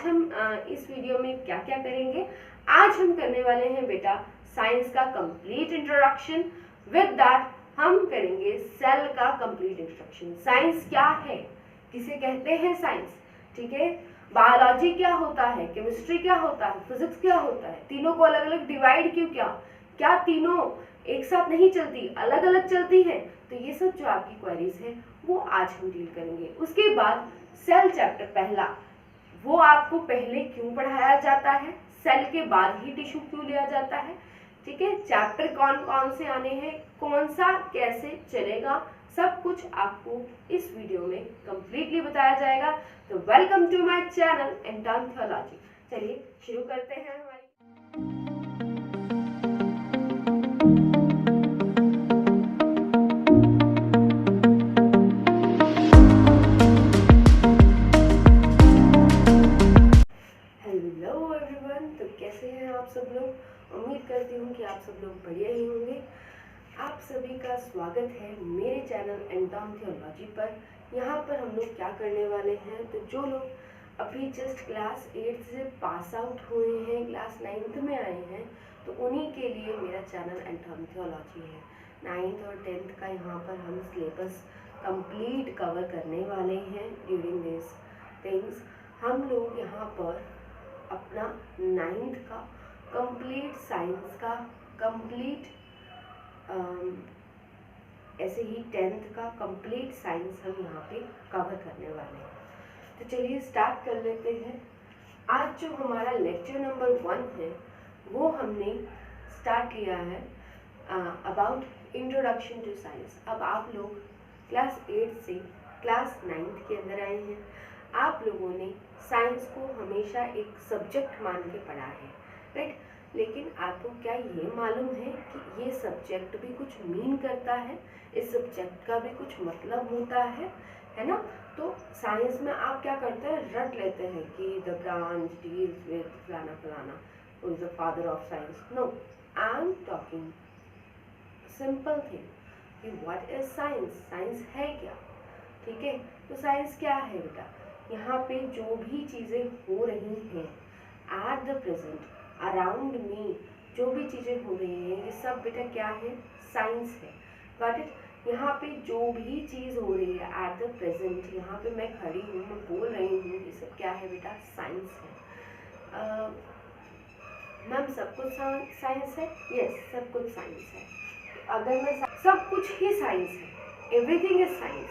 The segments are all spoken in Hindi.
हम इस वीडियो में क्या क्या करेंगे। आज हम करने वाले हैं बेटा साइंस का कंप्लीट इंट्रोडक्शन। विद दैट हम करेंगे सेल का कंप्लीट इंट्रोडक्शन। साइंस क्या है, किसे कहते हैं साइंस, ठीक है। बायोलॉजी क्या होता है, केमिस्ट्री क्या होता है, फिजिक्स क्या होता है, तीनों को अलग अलग डिवाइड क्यों किया, क्या तीनों एक साथ नहीं चलती, अलग अलग चलती है। तो ये सब जो आपकी क्वेरीज है वो आज हम डील करेंगे। उसके बाद सेल चैप्टर पहला, वो आपको पहले क्यों पढ़ाया जाता है, सेल के बाद ही टिश्यू क्यों लिया जाता है, ठीक है। चैप्टर कौन कौन से आने हैं, कौन सा कैसे चलेगा, सब कुछ आपको इस वीडियो में कंप्लीटली बताया जाएगा। तो welcome to my channel Anton theology. चलिए शुरू करते हैं हमारी आप सब लोग। उम्मीद करती हूँ कि आप सब लोग बढ़िया ही होंगे। आप सभी का स्वागत है मेरे चैनल एंटॉन थियोलॉजी पर। यहाँ पर हम लोग क्या करने वाले हैं, तो जो लोग अभी जस्ट क्लास 8 से पास आउट हुए हैं, क्लास 9th में आए हैं, तो उन्हीं के लिए मेरा चैनल एंटॉन थियोलॉजी है। 9th और 10th का यहाँ पर हम सिलेबस कंप्लीट कवर करने वाले हैं। ड्यूरिंग दिस थिंग्स हम लोग यहाँ पर अपना 9th का कंप्लीट साइंस का कंप्लीट ऐसे ही 10th का कंप्लीट साइंस हम यहाँ पे कवर करने वाले हैं। तो चलिए स्टार्ट कर लेते हैं। आज जो हमारा लेक्चर नंबर 1 है वो हमने स्टार्ट किया है अबाउट इंट्रोडक्शन टू साइंस। अब आप लोग क्लास 8 से क्लास 9th के अंदर आए हैं। आप लोगों ने साइंस को हमेशा एक सब्जेक्ट मान के पढ़ा है, राइट। लेकिन आपको क्या ये मालूम है कि ये सब्जेक्ट भी कुछ मीन करता है, इस सब्जेक्ट का भी कुछ मतलब होता है ना। तो साइंस में आप क्या करते हैं, रट लेते हैं कि द ब्रांच डील्स विद फलाना फलाना, who is the father of science. No, I am talking simple thing कि व्हाट इज साइंस, साइंस है क्या, ठीक है। तो साइंस क्या है बेटा, यहाँ पे जो भी चीज़ें हो रही हैं at the present around me, जो भी चीज़ें हो रही हैं ये सब बेटा क्या है, साइंस है। Got it. यहाँ पे जो भी चीज़ हो रही है एट द प्रेजेंट, यहाँ पे मैं खड़ी हूँ, मैं बोल रही हूँ, ये सब क्या है बेटा, साइंस है। मैम सब कुछ साइंस है, यस सब कुछ साइंस है। अगर मैं सब कुछ ही साइंस है, एवरीथिंग इज साइंस।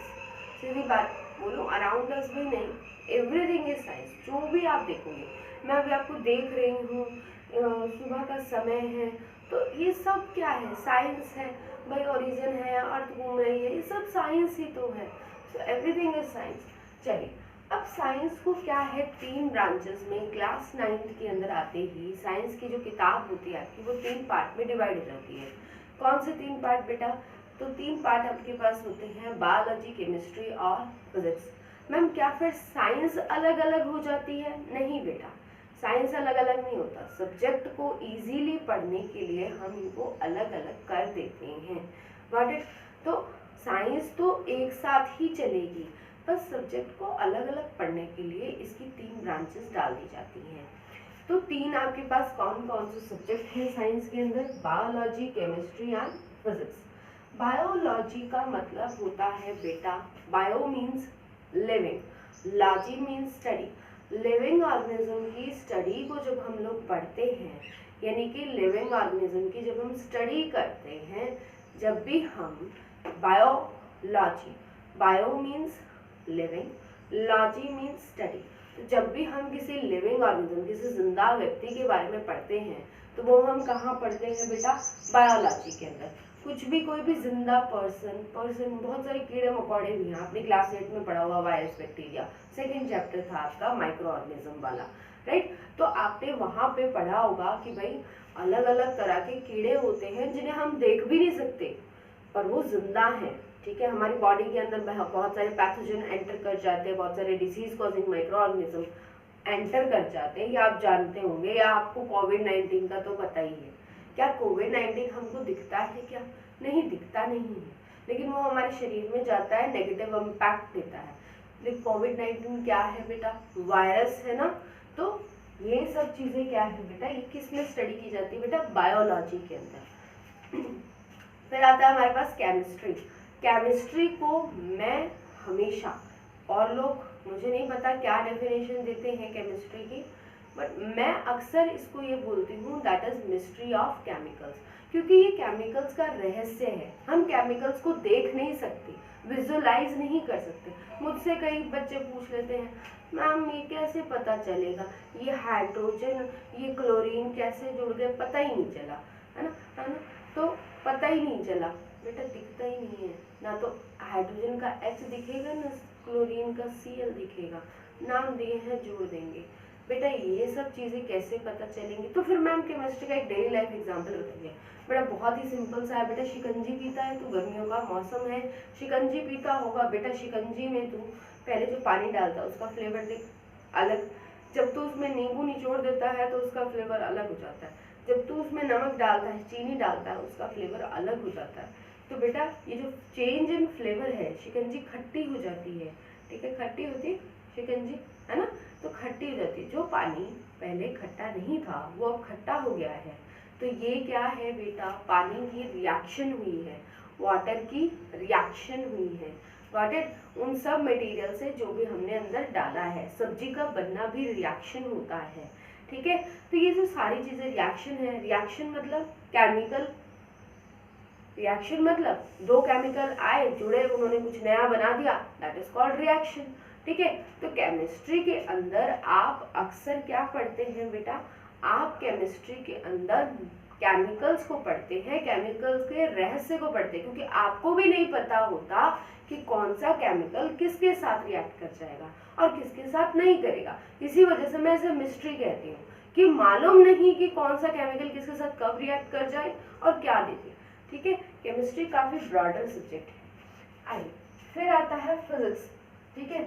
सीधी बात बोलो, अराउंड अस भी नहीं, एवरीथिंग इज साइंस। जो भी आप देखोगे, मैं अभी आपको देख रही हूँ, सुबह का समय है, तो ये सब क्या है, साइंस है भाई। ओरिजिन है, अर्थ घूम रही है, ये सब साइंस ही तो है। So everything is science. चलिए अब साइंस को क्या है, 3 ब्रांचेस में क्लास 9th के अंदर आते ही साइंस की जो किताब होती है आपकी, वो 3 पार्ट में डिवाइड हो जाती है। कौन से 3 पार्ट बेटा, तो 3 पार्ट आपके पास होते हैं, बायोलॉजी, केमिस्ट्री और फिजिक्स। मैम क्या फिर साइंस अलग अलग हो जाती है, नहीं बेटा, साइंस अलग अलग नहीं होता। सब्जेक्ट को इजीली पढ़ने के लिए हम इनको अलग अलग कर देते हैं। Got it. तो साइंस तो एक साथ ही चलेगी, बस सब्जेक्ट को अलग अलग पढ़ने के लिए इसकी 3 ब्रांचेस डाल दी जाती हैं। तो 3 आपके पास कौन कौन से सब्जेक्ट हैं साइंस के अंदर, biology, chemistry and physics. Biology का मतलब होता है बेटा, bio means living, logy means study. Living organism की स्टडी को जब हम लोग पढ़ते हैं, यानी कि लिविंग ऑर्गेनिज्म की जब हम स्टडी करते हैं, जब भी हम biology, bio means living, logy means study, तो जब भी हम किसी लिविंग ऑर्गेनिज्म, किसी जिंदा व्यक्ति के बारे में पढ़ते हैं, तो वो हम कहाँ पढ़ते हैं बेटा, बायोलॉजी के अंदर। कुछ भी, कोई भी जिंदा पर्सन, बहुत सारे कीड़े मकोड़े भी हैं, आपने क्लास 8 में पढ़ा हुआ वायरस, बैक्टीरिया, सेकेंड चैप्टर था आपका माइक्रो ऑर्गेनिज्म वाला, राइट। तो आपने वहाँ पे पढ़ा होगा कि भाई अलग अलग तरह के कीड़े होते हैं जिन्हें हम देख भी नहीं सकते, पर वो जिंदा हैं, ठीक है। हमारी बॉडी के अंदर बहुत सारे पैथोजन एंटर कर जाते हैं, बहुत सारे disease causing micro organism enter कर जाते हैं, ये आप जानते होंगे, या आपको कोविड-19 का तो पता ही है। क्या कोविड-19 हमको दिखता है क्या, नहीं दिखता नहीं है, लेकिन वो हमारे शरीर में जाता है, नेगेटिव इम्पैक्ट देता है। लेकिन कोविड-19 क्या है बेटा, वायरस है ना, तो ये सब चीज़ें क्या है बेटा, ये किस में स्टडी की जाती है बेटा, बायोलॉजी के अंदर। फिर आता है हमारे पास केमिस्ट्री। केमिस्ट्री को मैं हमेशा, और लोग मुझे नहीं पता क्या डेफिनेशन देते हैं केमिस्ट्री की, बट मैं अक्सर इसको ये बोलती हूँ that is mystery of chemicals, क्योंकि ये केमिकल्स का रहस्य है। हम केमिकल्स को देख नहीं सकते, विजुअलाइज नहीं कर सकते। मुझसे कई बच्चे पूछ लेते हैं मैम ये कैसे पता चलेगा, ये हाइड्रोजन ये क्लोरीन कैसे जुड़ गए, पता ही नहीं चला, है ना, तो पता ही नहीं चला बेटा, दिखता ही नहीं है ना, तो हाइड्रोजन का H दिखेगा ना क्लोरीन का Cl दिखेगा, नाम दिए हैं जोड़ देंगे। बेटा ये सब चीज़ें कैसे पता चलेंगी, तो फिर मैम केमिस्ट्री का एक डेली लाइफ एग्जाम्पल बताइए। बेटा बहुत ही सिंपल सा है, बेटा शिकंजी पीता है, तो गर्मियों का मौसम है, शिकंजी पीता होगा, बेटा शिकंजी में तू पहले जो पानी डालता है उसका फ्लेवर देख अलग, जब तू उसमें नींबू निचोड़ देता है तो उसका फ्लेवर अलग हो जाता है, जब तू उसमें नमक डालता है चीनी डालता है उसका फ्लेवर अलग हो जाता है। तो बेटा ये जो चेंज इन फ्लेवर है, शिकंजी खट्टी हो जाती है, ठीक है, खट्टी होती है शिकंजी, है ना, तो खट्टी हो जाती है। जो पानी पहले खट्टा नहीं था वो अब खट्टा हो गया है, तो ये क्या है बेटा, पानी की रिएक्शन हुई है, वाटर की रिएक्शन हुई है, गॉट इट। उन सब मटेरियल से जो भी हमने अंदर डाला है, सब्जी का बनना भी रिएक्शन होता है, ठीक है। तो ये जो सारी चीजें रिएक्शन है, रिएक्शन मतलब केमिकल, रिएक्शन मतलब दो केमिकल आए जुड़े, उन्होंने कुछ नया बना दिया, दैट इज कॉल्ड रिएक्शन, ठीक है। तो केमिस्ट्री के अंदर आप अक्सर क्या पढ़ते हैं बेटा, आप केमिस्ट्री के अंदर केमिकल्स को पढ़ते हैं, केमिकल्स के रहस्य को पढ़ते हैं, क्योंकि आपको भी नहीं पता होता कि कौन सा केमिकल किसके साथ रिएक्ट कर जाएगा और किसके साथ नहीं करेगा। इसी वजह से मैं इसे मिस्ट्री कहती हूँ कि मालूम नहीं कि कौन सा केमिकल किसके साथ कब रिएक्ट कर जाए और क्या देते, ठीक है। केमिस्ट्री काफी ब्रॉडर सब्जेक्ट है। आइए फिर आता है फिजिक्स, ठीक है।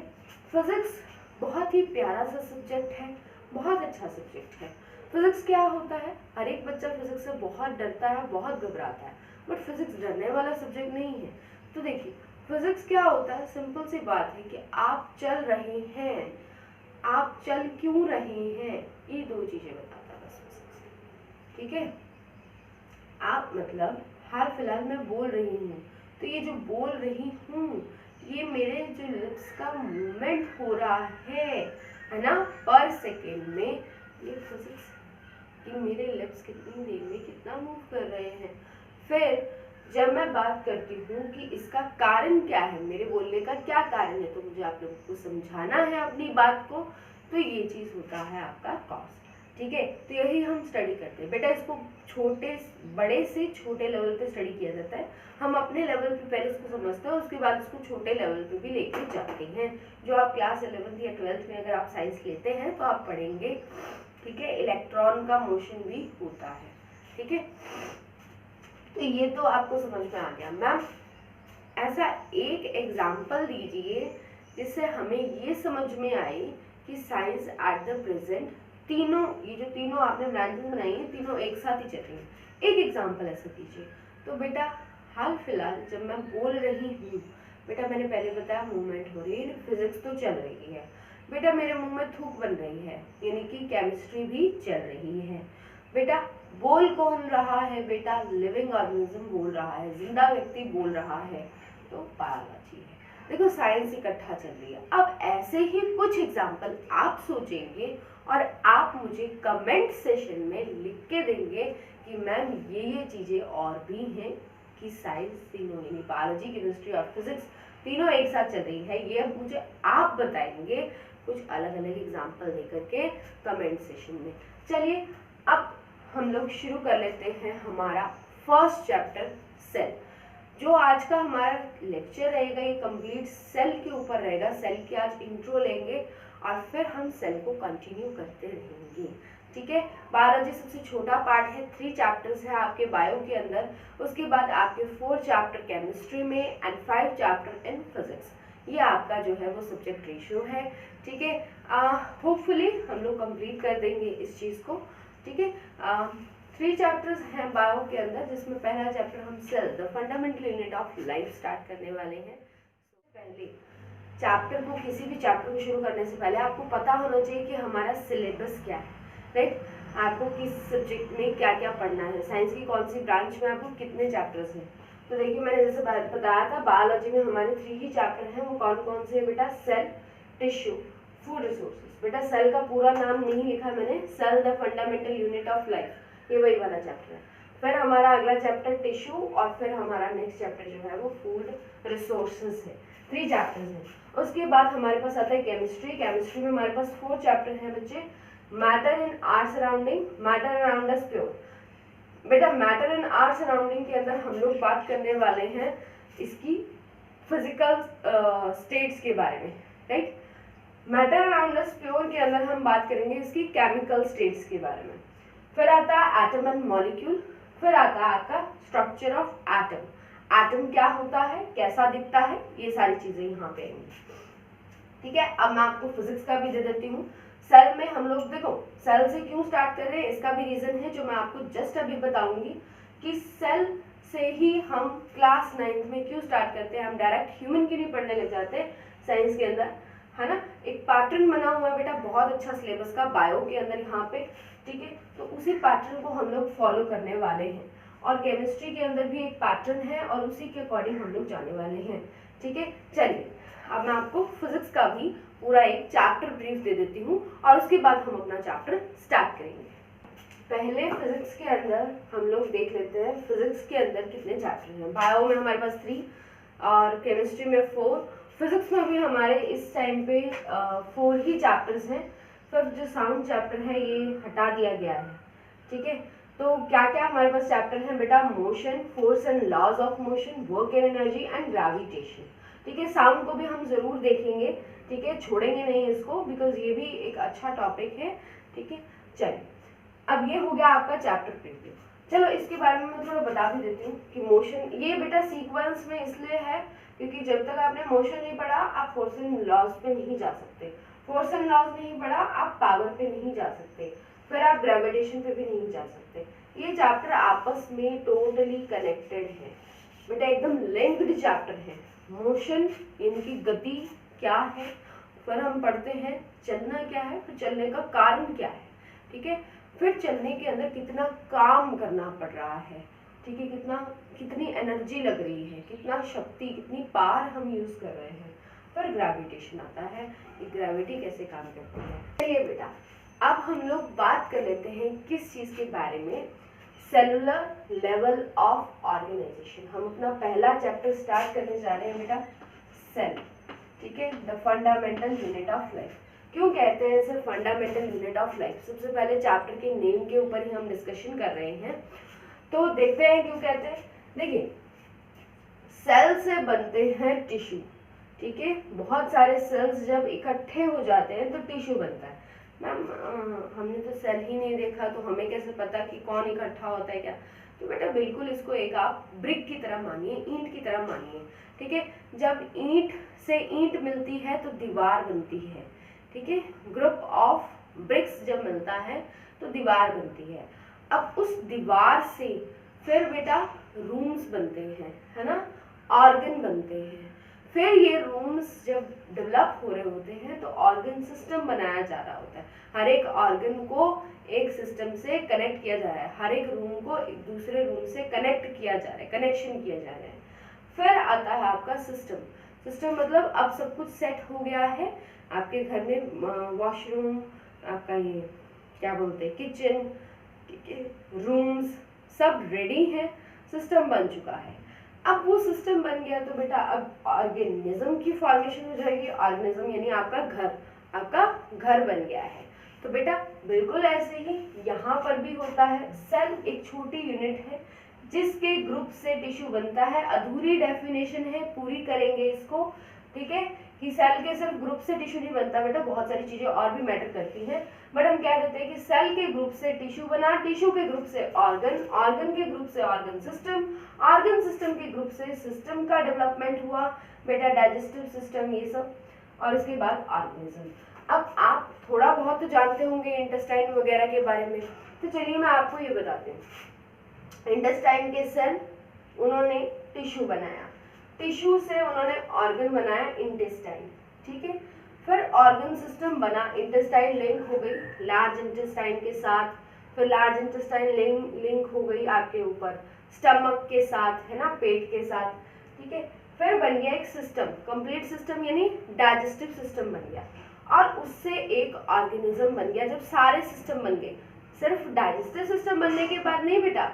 फिजिक्स बहुत ही प्यारा सा सब्जेक्ट है, बहुत अच्छा सब्जेक्ट है। फिजिक्स क्या होता है, हर एक बच्चा फिजिक्स से बहुत डरता है, बहुत घबराता है, बट फिजिक्स डरने वाला सब्जेक्ट नहीं है। तो देखिए फिजिक्स क्या होता है, सिंपल सी बात है कि आप चल रहे हैं, आप चल क्यों रहे हैं, ये दो चीजें बताता है बस फिजिक्स, ठीक है। आप मतलब हाल फिलहाल मैं बोल रही हूँ, तो ये जो बोल रही हूँ ये मेरे जो लिप्स का मूवमेंट हो रहा है ना, पर सेकेंड में, ये फिजिक्स कि मेरे लिप्स कितनी देर में कितना मूव कर रहे हैं। फिर जब मैं बात करती हूँ कि इसका कारण क्या है, मेरे बोलने का क्या कारण है, तो मुझे आप लोगों को समझाना है अपनी बात को, तो ये चीज़ होता है आपका कॉज, ठीक है। तो यही हम स्टडी करते हैं बेटा, इसको छोटे बड़े से छोटे लेवल पे स्टडी किया जाता है। हम अपने लेवल पे पहले इसको समझते हैं, उसके बाद इसको छोटे लेवल पे भी लेके जाते हैं। जो आप क्लास 11th या 12th में अगर आप साइंस लेते हैं तो आप पढ़ेंगे, ठीक है। इलेक्ट्रॉन का मोशन भी होता है, ठीक है। तो ये तो आपको समझ में आ गया। मैम ऐसा एक एग्जाम्पल दीजिए जिससे हमें ये समझ में आए कि साइंस एट द प्रेजेंट तीनों, ये जो तीनों आपने ब्रांचेस बनाई हैं तीनों एक साथ ही चल रही हैं, एक एग्जाम्पल ऐसा दीजिए। तो बेटा हाल फिलहाल जब मैं बोल रही हूँ, बेटा मैंने पहले बताया मूवमेंट हो रही है, फिजिक्स तो चल रही है, बेटा मेरे मुंह में थूक बन रही है, यानी कि केमिस्ट्री भी चल रही है। बेटा बोल कौन रहा है, बेटा लिविंग ऑर्गेनिज्म बोल रहा है, जिंदा व्यक्ति बोल रहा है, तो बायोलॉजी है। देखो साइंस इकट्ठा चल रही है। अब ऐसे ही कुछ एग्जाम्पल आप सोचेंगे और आप मुझे कमेंट सेशन में लिख के देंगे कि मैम ये चीज़ें और भी हैं कि साइंस तीनों यानी बायोलॉजी, केमिस्ट्री और फिजिक्स तीनों एक साथ चल रही है, ये अब मुझे आप बताएंगे कुछ अलग अलग एग्जाम्पल देकर के कमेंट सेशन में। चलिए अब हम लोग शुरू कर लेते हैं हमारा फर्स्ट चैप्टर सेल। जो आज का हमारा लेक्चर रहेगा ये कंप्लीट सेल के ऊपर रहेगा। सेल की आज इंट्रो लेंगे और फिर हम सेल को कंटिन्यू करते रहेंगे, ठीक है। बायोलॉजी सबसे छोटा पार्ट है, 3 चैप्टर्स है आपके बायो के अंदर, उसके बाद आपके 4 चैप्टर केमिस्ट्री में एंड 5 चैप्टर इन फिजिक्स। ये आपका जो है वो सब्जेक्ट रेशियो है, ठीक है। होपफुली हम लोग कंप्लीट कर देंगे इस चीज़ को, ठीक है। 3 चैप्टर्स हैं बायो के अंदर, जिसमें पहला चैप्टर हम cell the fundamental unit of life start करने वाले हैं। पहले चैप्टर को, किसी भी चैप्टर को शुरू करने से पहले आपको पता होना चाहिए कि हमारा सिलेबस क्या है, राइट। आपको किस सब्जेक्ट में क्या क्या पढ़ना है, साइंस की कौन सी ब्रांच में आपको कितने चैप्टर्स हैं। तो देखिए मैंने जैसे बताया था बायोलॉजी में हमारे 3 ही चैप्टर हैं, वो कौन कौन से है बेटा, सेल, टिश्यू, फूड रिसोर्सेज। बेटा सेल का पूरा नाम नहीं लिखा मैंने, cell the fundamental unit of life, ये वही वाला चैप्टर है। फिर हमारा अगला चैप्टर टिश्यू और फिर हमारा नेक्स्ट चैप्टर जो है वो फूड रिसोर्सेज है। 3 चैप्टर्स हैं। उसके बाद हमारे पास आता है केमिस्ट्री। केमिस्ट्री में हमारे पास 4 चैप्टर हैं बच्चे। Matter in our surrounding, matter around us pure. बेटा मैटर इन आवर सराउंडिंग के अंदर हम लोग बात करने वाले हैं इसकी फिजिकल स्टेट्स के बारे में, right. Matter around us pure के अंदर हम बात करेंगे इसकी केमिकल स्टेट्स के बारे में। फिर आता है एटम एंड मॉलिक्यूल। फिर आता है आपका स्ट्रक्चर ऑफ एटम, एटम क्या होता है, कैसा दिखता है, ये सारी चीजें यहाँ पे आएंगी, ठीक है। अब मैं आपको फिजिक्स का भी दे देती हूँ। सेल में हम लोग देखो सेल से क्यों स्टार्ट कर रहे हैं, इसका भी रीजन है जो मैं आपको जस्ट अभी बताऊंगी कि सेल से ही हम क्लास 9th में क्यों स्टार्ट करते हैं, हम डायरेक्ट ह्यूमन की नहीं पढ़ने लग जाते साइंस के अंदर, है ना। एक पैटर्न बना हुआ है बेटा बहुत अच्छा सिलेबस का बायो के अंदर यहाँ पे, ठीक है। तो उसी पैटर्न को हम लोग फॉलो करने वाले हैं और केमिस्ट्री के अंदर भी एक पैटर्न है और उसी के अकॉर्डिंग हम लोग जाने वाले हैं, ठीक है। चलिए अब मैं आपको फिजिक्स का भी पूरा एक चैप्टर ब्रीफ दे देती हूँ और उसके बाद हम अपना चैप्टर स्टार्ट करेंगे। पहले फिजिक्स के अंदर हम लोग देख लेते हैं फिजिक्स के अंदर कितने चैप्टर हैं। बायो में हमारे पास 3 और केमिस्ट्री में 4, फिजिक्स में भी हमारे इस टाइम पे 4 ही चैप्टर्स हैं। फिर जो साउंड चैप्टर है ये हटा दिया गया है, ठीक है। तो क्या क्या हमारे पास चैप्टर हैं बेटा, motion, force and laws of motion, work and energy and gravitation, ठीक है। साउंड को भी हम जरूर देखेंगे, ठीक है, छोड़ेंगे नहीं इसको, बिकॉज ये भी एक अच्छा टॉपिक है, ठीक है। चलिए अब ये हो गया आपका चैप्टर प्रीव्यू। चलो इसके बारे में मैं थोड़ा बता भी देती हूँ कि मोशन, ये बेटा सीक्वेंस में इसलिए है क्योंकि जब तक आपने मोशन नहीं पढ़ा आप फोर्स एंड लॉज पे नहीं जा सकते, फोर्स एंड लॉज नहीं पढ़ा आप पावर पे नहीं जा सकते, फिर आप ग्रेविटेशन पे भी नहीं जा सकते। ये चैप्टर आपस में टोटली कनेक्टेड है बेटा, एकदम लिंक्ड चैप्टर है। मोशन इनकी गति क्या है, फिर हम पढ़ते हैं चलना क्या है, फिर चलने का कारण क्या है, ठीक है। फिर चलने के अंदर कितना काम करना पड़ रहा है, ठीक है, कितनी एनर्जी लग रही है, कितना शक्ति, कितनी पावर हम यूज कर रहे हैं। फिर ग्रेविटेशन आता है कि ग्रेविटी कैसे काम करती है। चलिए बेटा अब हम लोग बात कर लेते हैं किस चीज के बारे में, सेलुलर लेवल ऑफ ऑर्गेनाइजेशन। हम अपना पहला चैप्टर स्टार्ट करने जा रहे हैं बेटा, सेल, ठीक है, the fundamental unit of life. क्यों कहते हैं इसे फंडामेंटल यूनिट ऑफ लाइफ, सबसे पहले चैप्टर के नेम के ऊपर ही हम डिस्कशन कर रहे हैं, तो देखते हैं क्यों कहते हैं। देखिए सेल से बनते हैं टिश्यू, ठीक है, बहुत सारे सेल्स जब इकट्ठे हो जाते हैं तो टिश्यू बनता है। मैम हमने तो सेल ही नहीं देखा तो हमें कैसे पता कि कौन इकट्ठा होता है क्या, तो बेटा बिल्कुल इसको एक आप ब्रिक की तरह मानिए, ईंट की तरह मानिए, ठीक है। जब ईंट से ईंट मिलती है तो दीवार बनती है, ठीक है, ग्रुप ऑफ ब्रिक्स जब मिलता है तो दीवार बनती है। अब उस दीवार से फिर बेटा रूम्स बनते हैं, है ना, ऑर्गन बनते हैं। फिर ये रूम्स जब डेवलप हो रहे होते हैं तो ऑर्गन सिस्टम बनाया जा रहा होता है, हर एक ऑर्गन को एक सिस्टम से कनेक्ट किया जा रहा है, हर एक रूम को एक दूसरे रूम से कनेक्ट किया जा रहा है, कनेक्शन किया जा रहा है। फिर आता है आपका सिस्टम, सिस्टम मतलब अब सब कुछ सेट हो गया है, आपके घर में वॉशरूम, आपका ये क्या बोलते हैं किचन, ठीक है, रूम्स सब रेडी है, सिस्टम बन चुका है। अब वो सिस्टम बन गया तो बेटा अब ऑर्गेनिज्म की फॉर्मेशन हो जाएगी, ऑर्गेनिज्म यानी आपका घर बन गया है। तो बेटा बिल्कुल ऐसे ही यहाँ पर भी होता है, सेल एक छोटी यूनिट है जिसके ग्रुप से टिश्यू बनता है। अधूरी डेफिनेशन है, पूरी करेंगे इसको, ठीक है, कि सेल के सिर्फ ग्रुप से टिश्यू नहीं बनता बेटा, बहुत सारी चीजें और भी मैटर करती हैं, बट हम कह देते हैं कि सेल के ग्रुप से टिश्यू बना, टिश्यू के ग्रुप से ऑर्गन, ऑर्गन के ग्रुप से ऑर्गन सिस्टम, ऑर्गन सिस्टम के ग्रुप से सिस्टम का डेवलपमेंट हुआ बेटा, डाइजेस्टिव सिस्टम, ये सब, और इसके बाद ऑर्गेनिज्म। अब आप थोड़ा बहुत तो जानते होंगे इंटेस्टाइन वगैरह के बारे में, तो चलिए मैं आपको ये बताती हूँ। इंटेस्टाइन के सेल, उन्होंने टिश्यू बनाया, टिश्यू से उन्होंने ऑर्गन बनाया इंटेस्टाइन, ठीक है। फिर ऑर्गन सिस्टम बना, इंटेस्टाइन लिंक हो गई लार्ज इंटेस्टाइन के साथ, फिर लार्ज इंटेस्टाइन लिंक हो गई आपके ऊपर स्टमक के साथ, है ना, पेट के साथ, ठीक है। फिर बन गया एक सिस्टम, कंप्लीट सिस्टम यानी डाइजेस्टिव सिस्टम बन गया, और उससे एक ऑर्गेनिज्म बन गया। जब सारे सिस्टम बन गए, सिर्फ डाइजेस्टिव सिस्टम बनने के बाद नहीं बेटा,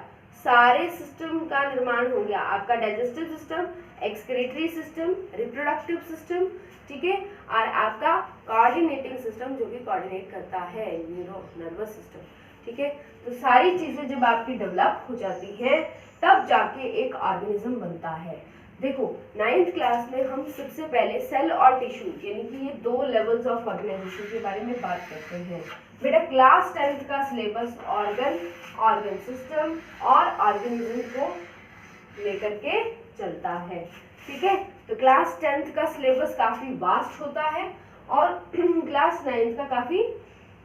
सारे सिस्टम का निर्माण हो गया। आपका digestive system, excretory system, reproductive system, ठीक है, और आपका कोऑर्डिनेटिंग सिस्टम जो भी कोऑर्डिनेट करता है नर्वस सिस्टम, ठीक है। तो सारी चीजें जब आपकी डेवलप हो जाती है तब जाके एक ऑर्गेनिज्म बनता है। देखो 9th क्लास में हम सबसे पहले सेल और टिश्यू यानी कि ये 2 लेवल्स ऑफ ऑर्गेनाइजेशन के बारे में बात करते हैं। बेटा क्लास 10th का सिलेबस ऑर्गन सिस्टम और ऑर्गेनिज्म को लेकर के चलता है, ठीक है। तो क्लास 10th का सिलेबस काफी वास्ट होता है और क्लास 9th का काफी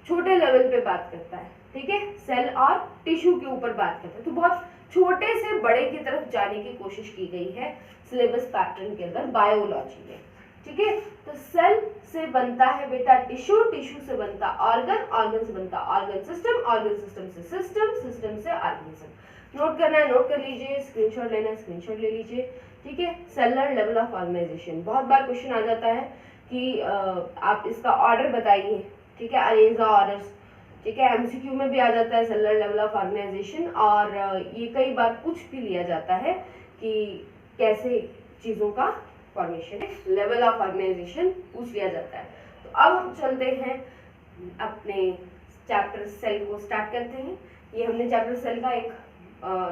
छोटे लेवल पे बात करता है, ठीक है, सेल और टिश्यू के ऊपर बात करता है। तो बहुत छोटे से बड़े की तरफ जाने की कोशिश की गई है सिलेबस पैटर्न के अंदर बायोलॉजी में, ठीक है। तो सेल से बनता है बेटा टिश्यू, टिश्यू से बनता ऑर्गन, ऑर्गन से बनता ऑर्गन सिस्टम, ऑर्गन सिस्टम से सिस्टम, सिस्टम से ऑर्गेनिज्म। नोट करना है नोट कर लीजिए, स्क्रीनशॉट लेना है स्क्रीनशॉट ले लीजिए, ठीक है। सेलुलर लेवल ऑफ ऑर्गेनाइजेशन, बहुत बार क्वेश्चन आ जाता है कि आप इसका ऑर्डर बताइए, ठीक है, अरेंज द ऑर्डर्स, ठीक है। एमसीक्यू में भी आ जाता है सेलुलर लेवल ऑफ ऑर्गेनाइजेशन, और ये कई बार पूछ भी लिया जाता है कि कैसे चीज़ों का फॉर्मेशन है, लेवल ऑफ ऑर्गेनाइजेशन पूछ लिया जाता है। तो अब हम चलते हैं अपने चैप्टर सेल को स्टार्ट करते हैं। ये हमने चैप्टर सेल का एक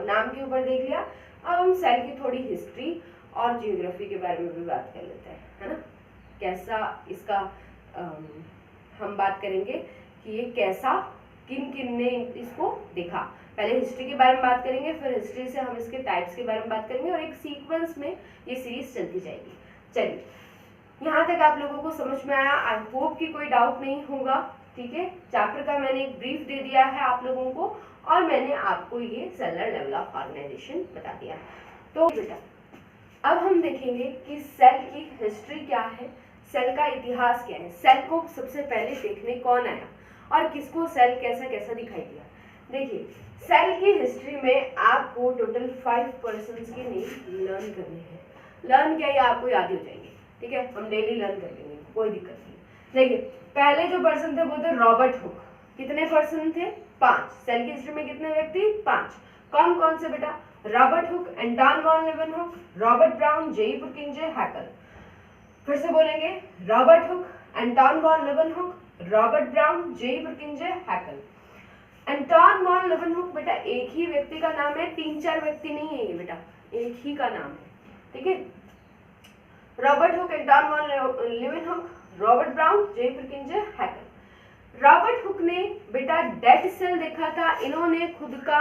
नाम के ऊपर देख लिया। अब हम सेल की थोड़ी हिस्ट्री और जियोग्राफी के बारे में भी बात कर लेते हैं, है ना। कैसा इसका हम बात करेंगे कि ये कैसा किन किन ने इसको देखा। पहले हिस्ट्री के बारे में बात करेंगे, फिर हिस्ट्री से हम इसके टाइप्स के बारे में बात करेंगे, और एक सीक्वेंस में ये सीरीज चलती जाएगी। चलिए, यहाँ तक आप लोगों को समझ में आया? आई होप कि कोई डाउट नहीं होगा, ठीक है। चैप्टर का मैंने एक ब्रीफ दे दिया है आप लोगों को, और मैंने आपको ये सेलुलर लेवल ऑफ ऑर्गेनाइजेशन बता दिया। तो बेटा अब हम देखेंगे कि सेल की हिस्ट्री क्या है, सेल का इतिहास क्या है, सेल को सबसे पहले देखने कौन आया और किसको सेल कैसा कैसा दिखाई दिया। देखिए, सेल की हिस्ट्री में आपको टोटल 5 पर्सन्स के नेम लर्न करने हैं। लर्न क्या, ये आपको याद ही हो जाएंगे, ठीक है, हम डेली लर्न कर लेंगे, कोई दिक्कत नहीं। देखिए, पहले जो पर्सन थे वो थे रॉबर्ट हुक। कितने पर्सन थे? 5। सेल की हिस्ट्री में कितने व्यक्ति? 5। कौन कौन से बेटा? Robert Hooke, Anton von Leeuwenhoek, Robert Brown, JE Purkinje, Haeckel. फिर से बोलेंगे, Robert Hooke, Anton von Leeuwenhoek, Robert Brown, JE Purkinje, Haeckel. Anton von Leeuwenhoek बेटा एक ही व्यक्ति का नाम है, 3-4 व्यक्ति नहीं है ये बेटा, एक ही का नाम है, ठीक है। Robert Hooke, Anton von Leeuwenhoek, Robert Brown, JE Purkinje, Haeckel. Robert Hooke ने बेटा डेड सेल देखा था, इन्होंने खुद का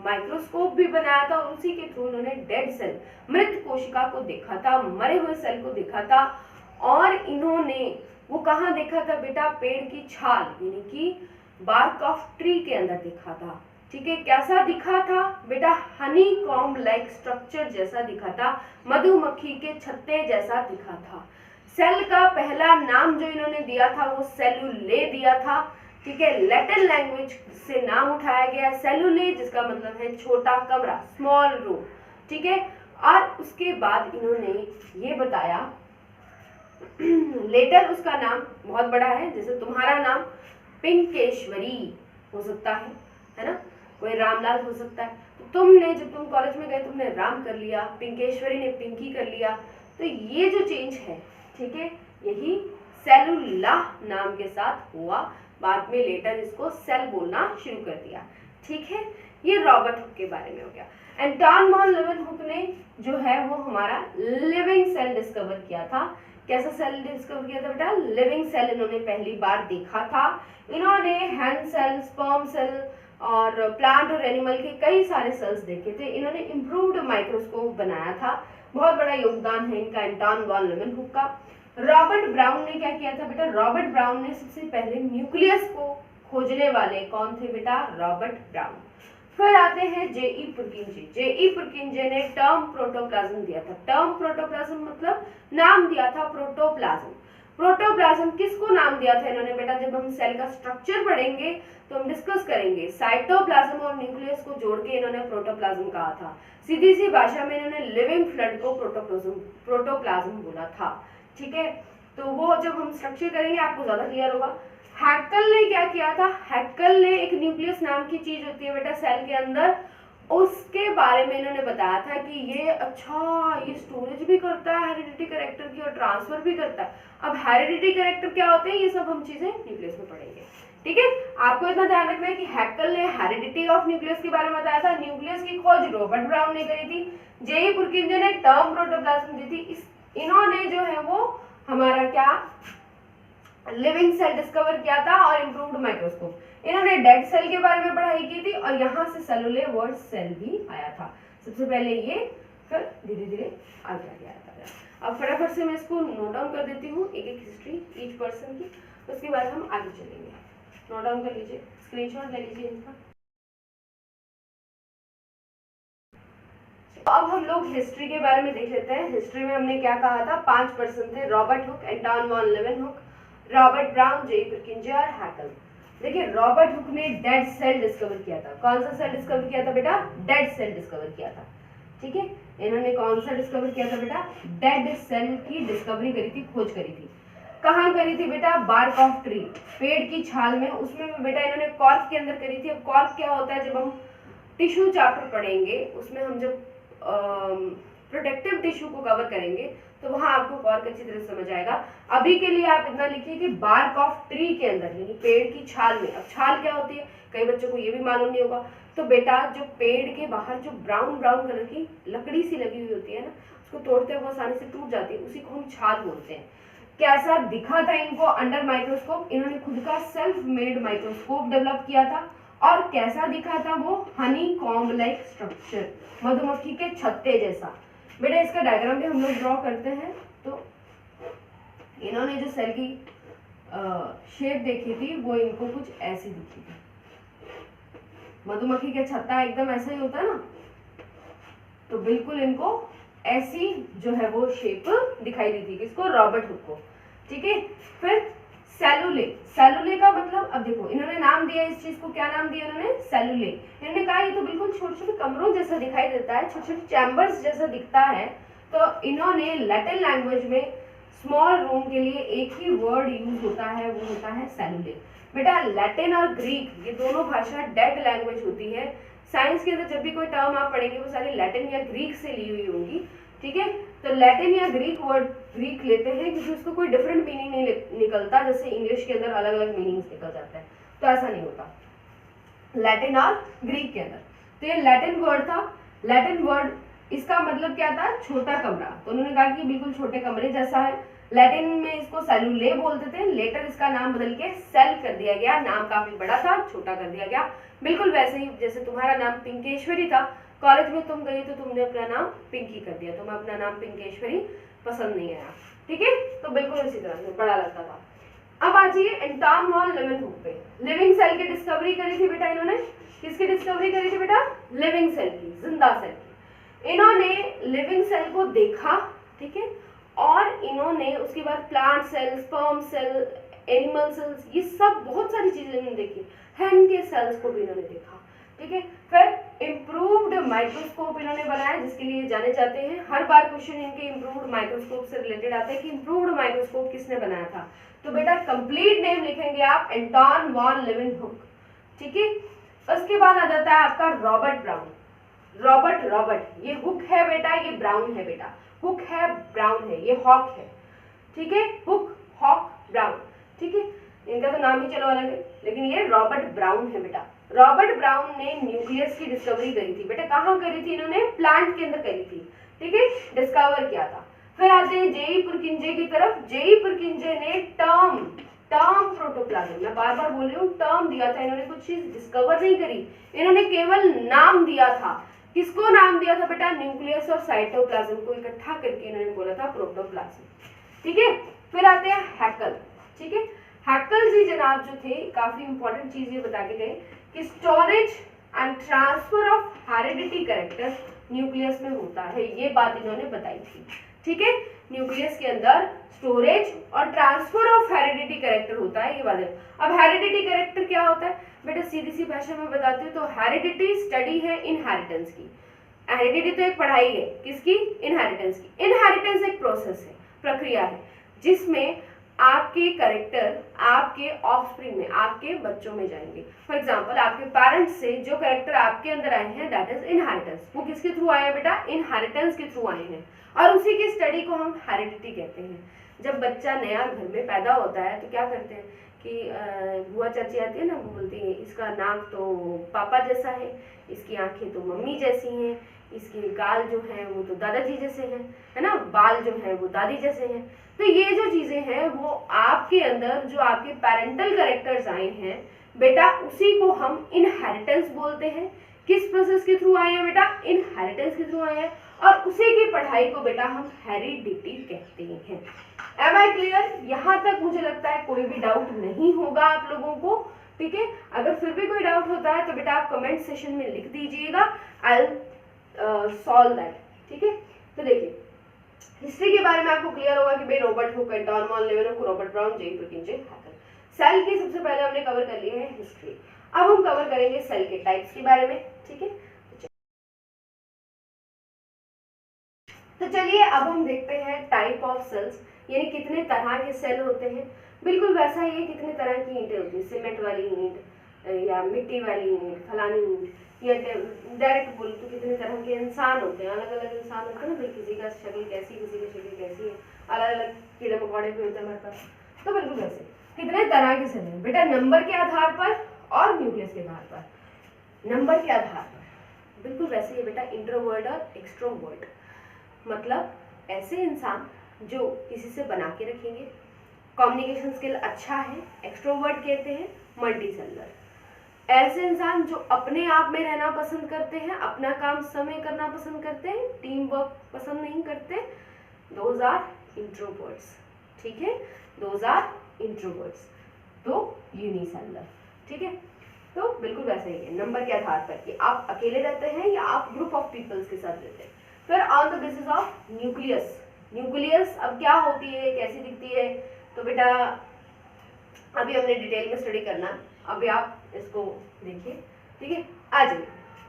माइक्रोस्कोप भी बनाया था और उसी के थ्रू इन्होंने डेड सेल, मृत कोशिका को देखा था, मरे हुए सेल को देखा था। और इन्होंने वो कहाँ देखा था बेटा? पेड़ की छाल यानी कि बार्क ऑफ ट्री के अंदर देखा था, ठीक है। कैसा दिखा था बेटा? हनी कॉम्ब लाइक स्ट्रक्चर जैसा दिखा था, मधुमक्खी के छत्ते जैसा दिखा था। सेल का पहला नाम जो इन्होंने दिया था वो सेलुले दिया था, ठीक है। लैटिन लैंग्वेज से नाम उठाया गया सेलुले, जिसका मतलब है छोटा कमरा, स्मॉल रूम, ठीक है। और उसके बाद इन्होंने ये बताया, लेटर उसका नाम बहुत बड़ा है, जैसे तुम्हारा नाम पिंकेश्वरी हो सकता है ना, कोई रामलाल हो सकता है। तो तुमने जब तुम कॉलेज में गए तुमने राम कर लिया, पिंकेश्वरी ने पिंकी कर लिया। तो ये जो चेंज है, ठीक है, यही सेलुला नाम के साथ हुआ। बाद में लेटर इसको सेल बोलना शुरू कर दिया, ठीक है। ये रॉबर्ट हुक के बारे में हो गया। एंटन वॉन लीवेनहुक ने जो है वो हमारा लिविंग सेल डिस्कवर किया था। कैसा सेल डिस्कवर किया था बेटा? लिविंग सेल इन्होंने पहली बार देखा था। इन्होंने हैंड सेल, स्पर्म सेल और प्लांट और एनिमल के कई सारे सेल्स देखे थे। इन्होंने इम्प्रूव्ड माइक्रोस्कोप बनाया था। बहुत बड़ा योगदान है इनका एंटन वॉन लीवेनहुक का। रॉबर्ट ब्राउन ने क्या किया था बेटा? रॉबर्ट ब्राउन ने सबसे पहले न्यूक्लियस को खोजने वाले कौन थे बेटा? Robert brown. फिर आते हैं जेई पुरकिंजे। जेई पुरकिंजे ने टर्म प्रोटोप्लाज्म दिया था। टर्म प्रोटोप्लाज्म मतलब नाम दिया था प्रोटोप्लाज्म। प्रोटोप्लाज्म किसको नाम दिया था इन्होंने बेटा, जब हम सेल का स्ट्रक्चर पढ़ेंगे तो हम डिस्कस करेंगे, साइटोप्लाज्म और न्यूक्लियस को जोड़ के इन्होंने प्रोटोप्लाज्म कहा था। सीधी सी भाषा में इन्होंने लिविंग फ्लड को प्रोटोप्लाज्म बोला था। ठीक है, तो वो जब हम स्ट्रक्चर करेंगे आपको ज्यादा क्लियर होगा। हैकल ने क्या किया था, हैकल ने एक न्यूक्लियस नाम की चीज होती है बेटा सेल के अंदर, उसके बारे में इन्होंने बताया था कि ये अच्छा ये स्टोरेज भी करता है हेरिडिटी कैरेक्टर की और ट्रांसफर भी करता है। अब हेरिडिटी कैरेक्टर क्या होते हैं ये सब हम चीजें न्यूक्लियस में पढ़ेंगे। ठीक है, आपको इतना ध्यान रखना है कि हैकल ने हेरिडिटी ऑफ न्यूक्लियस के बारे में बताया था। न्यूक्लियस की खोज रॉबर्ट ब्राउन ने करी थी। जेई पुरकिंजे ने टर्म प्रोटोप्लाज्म दी थी। इन्होंने जो है वो हमारा क्या लिविंग सेल डिस्कवर किया था और इम्प्रूव्ड माइक्रोस्कोप। इन्होंने डेड सेल के बारे में पढ़ाई की थी और यहाँ से सेलुलर वर्ड सेल भी आया था। सबसे पहले ये, फिर धीरे धीरे आगे आया था। अब फटाफट से मैं इसको नोट डाउन कर देती हूँ एक एक हिस्ट्री ईच पर्सन की, उसके बाद हम आगे चलेंगे। नोट डाउन कर लीजिए, स्क्रीनशॉट ले लीजिए इनका। अब हम लोग हिस्ट्री के बारे में देख लेते हैं। हिस्ट्री में हमने क्या कहा था, 5 पर्सन थे, रॉबर्ट हुक, एंटोन वॉन लेeuwenhoek, रॉबर्ट ब्राउन, जेई पुरकिंजे और हैकल। देखिए रॉबर्ट हुक ने डेड सेल डिस्कवर किया था। कौन सा सेल डिस्कवर किया था बेटा, डेड सेल डिस्कवर किया था। ठीक है, इन्होंने कौन सा डिस्कवर किया था बेटा, डेड सेल की डिस्कवरी करी थी, खोज करी थी। कहाँ करी थी बेटा, बार्क ऑफ ट्री, पेड़ की छाल में। उसमें भी बेटा इन्होंने कॉर्क के अंदर करी थी। अब कॉर्क क्या होता है, जब हम टिश्यू चैप्टर पढ़ेंगे उसमें हम जब प्रोटेक्टिव टिश्यू को कवर करेंगे तो वहां आपको कॉर्क अच्छी तरह समझ आएगा। अभी के लिए आप इतना लिखिए कि बार्क ऑफ ट्री के अंदर, यानी पेड़ की छाल में। अब छाल क्या होती है, कई बच्चों को ये भी मालूम नहीं होगा। तो बेटा जो पेड़ के बाहर जो ब्राउन ब्राउन कलर की लकड़ी सी लगी हुई होती है ना, उसको तोड़ते हुए आसानी से टूट जाती है, उसी को हम छाल बोलते हैं। कैसा दिखा था इनको अंडर माइक्रोस्कोप, इन्होंने खुद का सेल्फ मेड माइक्रोस्कोप डेवलप किया था। और कैसा दिखा था वो, हनी कॉम्ब लाइक स्ट्रक्चर, मधुमक्खी के छत्ते जैसा। बेटा इसका डायग्राम भी हम लोग ड्रॉ करते हैं। तो इन्होंने जो सेल की शेप देखी थी वो इनको कुछ ऐसी दिखी थी। मधुमक्खी का छत्ता एकदम ऐसा ही होता है ना, तो बिल्कुल इनको ऐसी जो है वो शेप दिखाई दी थी। किसको, रॉबर्ट हुक को। ठीक है, फिर सेलुले, सेलुले का मतलब, अब देखो इन्होंने नाम दिया इस चीज को, क्या नाम दिया इन्होंने, सेलुले। इन्होंने कहा ये तो बिल्कुल छोटे छोटे कमरों जैसा दिखाई देता है, छोटे छोटे चैम्बर्स जैसा दिखता है। तो इन्होंने लैटिन लैंग्वेज में स्मॉल रूम के लिए एक ही वर्ड यूज होता है, वो होता है सेलुले। बेटा लैटिन और ग्रीक ये दोनों भाषा डेड लैंग्वेज होती है। साइंस के अंदर जब भी कोई टर्म आप पढ़ेंगे वो सारी लैटिन या ग्रीक से ली हुई होंगी। ठीक है, तो लैटिन या ग्रीक वर्ड ग्रीक लेते हैं क्योंकि उसको कोई डिफरेंट मीनिंग नहीं निकलता, जैसे इंग्लिश के अंदर अलग अलग मीनिंग्स निकल जाता है, तो ऐसा नहीं होता लैटिन और ग्रीक के अंदर। तो ये लैटिन वर्ड था। लैटिन वर्ड इसका मतलब क्या था, छोटा कमरा। तो उन्होंने कहा कि बिल्कुल छोटे कमरे जैसा है। लैटिन में इसको सेलुले बोलते थे, लेटर इसका नाम बदल के सेल कर दिया गया। नाम काफी बड़ा था, छोटा कर दिया गया। बिल्कुल वैसे ही जैसे तुम्हारा नाम पिंकेश्वरी था, कॉलेज में तुम गई तो तुमने अपना नाम पिंकी कर दिया, तुम्हें अपना नाम पिंकेश्वरी पसंद नहीं आया। ठीक है, तो बिल्कुल इसी तरह से बड़ा लगता था। अब आ जाइए एंटोन वॉन लेeuwenhoek पे। लिविंग सेल की डिस्कवरी करी थी बेटा इन्होंने। किसकी डिस्कवरी करी थी बेटा, लिविंग सेल की, जिंदा सेल की। इन्होंने लिविंग सेल को देखा, ठीक है, और इन्होंने उसके बाद plant cell, sperm cell, animal cells, ये सब बहुत सारी चीजें इन्होंने देखी। हैंड के सेल्स को भी इन्होंने देखा। ठीक है, फिर इम्प्रूव्ड माइक्रोस्कोप इन्होंने बनाया, जिसके लिए जाने जाते हैं। हर बार क्वेश्चन इनके इम्प्रूव्ड माइक्रोस्कोप से रिलेटेड आता है कि इम्प्रूव्ड माइक्रोस्कोप किसने बनाया था। तो बेटा कंप्लीट नेम लिखेंगे आप, एंटोन वॉन लेeuwenhoek। ठीक है, उसके बाद आ जाता है आपका रॉबर्ट ब्राउन। रॉबर्ट, ये हुक है बेटा, ये ब्राउन है बेटा। हुक है, ब्राउन है, ये हॉक है। ठीक है, हुक, हॉक, ब्राउन। ठीक है, इनका तो नाम ही चलो अलग है, लेकिन ये रॉबर्ट ब्राउन है बेटा। रॉबर्ट ब्राउन ने न्यूक्लियस की डिस्कवरी करी थी बेटा। कहाँ करी थी इन्होंने, प्लांट के अंदर करी थी। ठीक है, डिस्कवर किया था। फिर आते हैं जेई पुरकिंजे की तरफ। जेई पुरकिंजे ने टर्म प्रोटोप्लाज्म, मैं बार बार बोल रही हूँ, टर्म दिया था। इन्होंने कुछ चीज डिस्कवर नहीं करी, इन्होंने केवल नाम दिया था। किसको नाम दिया था बेटा, न्यूक्लियस और साइटोप्लाज्म को इकट्ठा करके इन्होंने बोला था प्रोटोप्लाज्म। ठीक है, फिर आते हैं हैकल। ठीक है, हैकल जी जनाब जो थे, काफी इंपॉर्टेंट चीज ये बता के गए कि storage and transfer of heredity character nucleus में होता है, ये बात इन्होंने बताई थी। ठीक है, न्यूक्लियस के अंदर स्टोरेज और ट्रांसफर ऑफ हेरिडिटी कैरेक्टर होता है, ये बात है। अब हेरिडिटी कैरेक्टर क्या होता है बेटा, सीधी सी भाषा में बताती हूँ तो हेरिडिटी स्टडी है इनहेरिटेंस की। हेरिडिटी तो एक पढ़ाई है, किसकी? इनहेरिटेंस की। इनहेरिटेंस एक प्रोसेस है, प्रक्रिया है, जिसमें आपके कैरेक्टर आपके ऑफस्प्रिंग में, आपके बच्चों में जाएंगे। फॉर एग्जांपल आपके पेरेंट्स से जो कैरेक्टर आपके अंदर आए हैं दैट इज इनहेरिटेंस। वो किसके थ्रू आए हैं बेटा? इनहेरिटेंस के थ्रू आए हैं, और उसी की स्टडी को हम हेरिडिटी कहते हैं। जब बच्चा नया घर में पैदा होता है तो क्या करते हैं कि बुआ चाची आती है ना, वो बोलती है इसका नाक तो पापा जैसा है, इसकी आंखें तो मम्मी जैसी हैं, इसके गाल जो हैं वो तो दादाजी जैसे हैं, है ना, बाल जो हैं वो दादी जैसे हैं। तो ये जो चीजें हैं वो आपके अंदर जो आपके पेरेंटल कैरेक्टर्स आए हैं बेटा, उसी को हम इनहेरिटेंस बोलते हैं। किस प्रोसेस के थ्रू आए हैं बेटा? इनहेरिटेंस के थ्रू आए हैं, और उसी की पढ़ाई को बेटा हम हेरिडिटी कहते हैं। Am I clear? यहाँ तक मुझे लगता है कोई भी डाउट नहीं होगा आप लोगों को, ठीक है। अगर फिर भी कोई डाउट होता है तो बेटा आप कमेंट सेशन में लिख दीजिएगा, आई विल सॉल्व दैट, ठीक है। तो देखिए हिस्ट्री के बारे में आपको क्लियर होगा कि भाई Robert Hooke, Anton von Leeuwenhoek, Robert Brown, J Purkinje, Haeckel. Cell की सबसे पहले हमने कवर कर लिए है हिस्ट्री। अब हम कवर करेंगे सेल के टाइप्स के बारे में, ठीक है। तो चलिए अब हम देखते हैं टाइप ऑफ सेल्स, यानी कितने तरह के सेल होते हैं। बिल्कुल वैसा ही है, कितने तरह की ईंटें होती है, सीमेंट वाली ईंट या मिट्टी वाली ईंट, फलानी ईंट, या डायरेक्ट बोल तो कितने तरह के इंसान होते हैं, अलग अलग इंसान होते हैं ना भाई, किसी का शक्ल कैसी, किसी की शक्ल कैसी है, अलग अलग कीड़े मकोड़े भी होते हैं हमारे पास। तो बिल्कुल वैसे कितने तरह के सेल हैं बेटा, नंबर के आधार पर और न्यूक्लियस के आधार पर। नंबर के आधार पर बिल्कुल वैसे ही बेटा, इंट्रोवर्ट और एक्सट्रोवर्ट, मतलब ऐसे इंसान जो किसी से बना के रखेंगे, कम्युनिकेशन स्किल अच्छा है, एक्सट्रोवर्ट कहते हैं, मल्टी सेलुलर। ऐसे इंसान जो अपने आप में रहना पसंद करते हैं, अपना काम समय करना पसंद करते हैं, टीम वर्क पसंद नहीं करते, दोज आर इंट्रोवर्ट्स, ठीक है, दोज आर इंट्रोवर्ट्स। तो यूनिसेलुलर, ठीक है। तो बिल्कुल वैसे ही है, नंबर के आधार पर कि आप अकेले रहते हैं या आप ग्रुप ऑफ पीपल्स के साथ रहते हैं। फिर on the basis of nucleus, nucleus अब क्या होती है, कैसी दिखती है, तो बेटा अभी हमने डिटेल में स्टडी करना, अभी आप इसको देखिए, ठीक है। आ जाइए,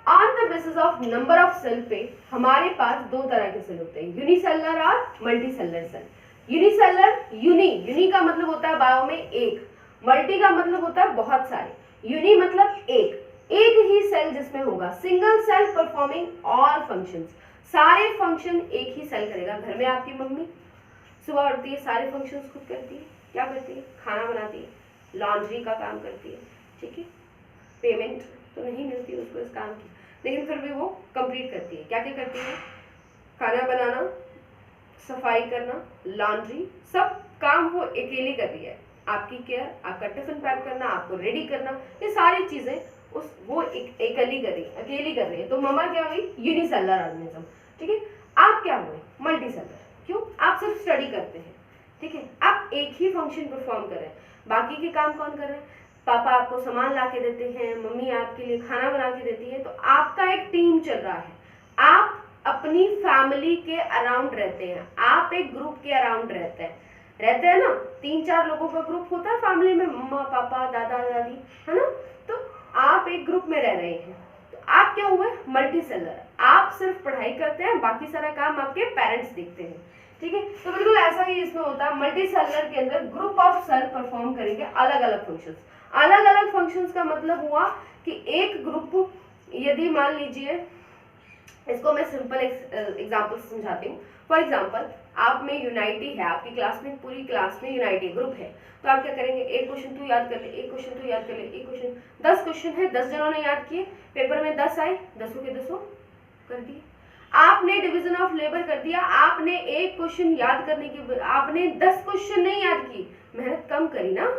on the basis of number of cell पे हमारे पास दो तरह के सेल होते हैं, यूनिसेलुलर और multicellular cell. Unicellular, uni का मतलब होता है बायो में एक, मल्टी का मतलब होता है बहुत सारे, यूनी मतलब एक ही सेल जिसमें होगा, single cell performing all functions, सारे फंक्शन एक ही सेल करेगा। घर में आपकी मम्मी सुबह उठती है, सारे फंक्शंस खुद करती है, क्या करती है? खाना बनाती है, लॉन्ड्री का काम करती है, ठीक है, पेमेंट तो नहीं मिलती उसको इस काम की, लेकिन फिर भी वो कंप्लीट करती है। क्या क्या करती है? खाना बनाना, सफाई करना, लॉन्ड्री, सब काम वो अकेली कर रही है। आपकी केयर, आपका टिफिन पैक करना, आपको रेडी करना, ये सारी चीजें वो अकेली कर रही है। तो मम्मा क्या हुई? यूनिसेलुलर ऑर्गेनिज्म, ठीक है। आप क्या हुए? Multi cellular. क्यों? आप सिर्फ स्टडी करते हैं, ठीक है, आप एक ही फंक्शन परफॉर्म कर रहे हैं, बाकी के काम कौन कर रहे हैं? पापा आपको सामान ला के देते हैं, मम्मी आपके लिए खाना बना के देती है, तो आपका एक टीम चल रहा है, आप अपनी फैमिली के अराउंड रहते हैं, आप एक ग्रुप के अराउंड रहते हैं ना, 3-4 लोगों का ग्रुप होता है फैमिली में, मम्मा पापा दादा दादी, है ना, तो आप एक ग्रुप में रह रहे हैं। तो आप क्या हुए? Multi cellular. आप सिर्फ पढ़ाई करते हैं, बाकी सारा काम आपके पेरेंट्स देखते हैं, ठीक है। तो बिल्कुल ऐसा ही इसमें होता है, मल्टी सेलुलर के अंदर ग्रुप ऑफ सेल परफॉर्म करेंगे अलग अलग फंक्शंस। अलग अलग फंक्शंस का मतलब हुआ कि एक ग्रुप, यदि मान लीजिए, इसको मैं सिंपल एग्जांपल समझाती हूँ। फॉर एग्जांपल आप में यूनाइटी है, आपकी क्लास में, पूरी क्लास में यूनाइटी ग्रुप है, तो आप क्या करेंगे? एक क्वेश्चन तू याद कर ले, एक क्वेश्चन तू याद कर ले, एक क्वेश्चन, 10 क्वेश्चन है, 10 जनों ने याद किए, पेपर में 10 आए, 10 के 10 कर दिए। आपने डिवीजन ऑफ लेबर कर दिया, आपने एक क्वेश्चन याद करने की, आपने 10 क्वेश्चन नहीं याद की, मेहनत कम करी ना,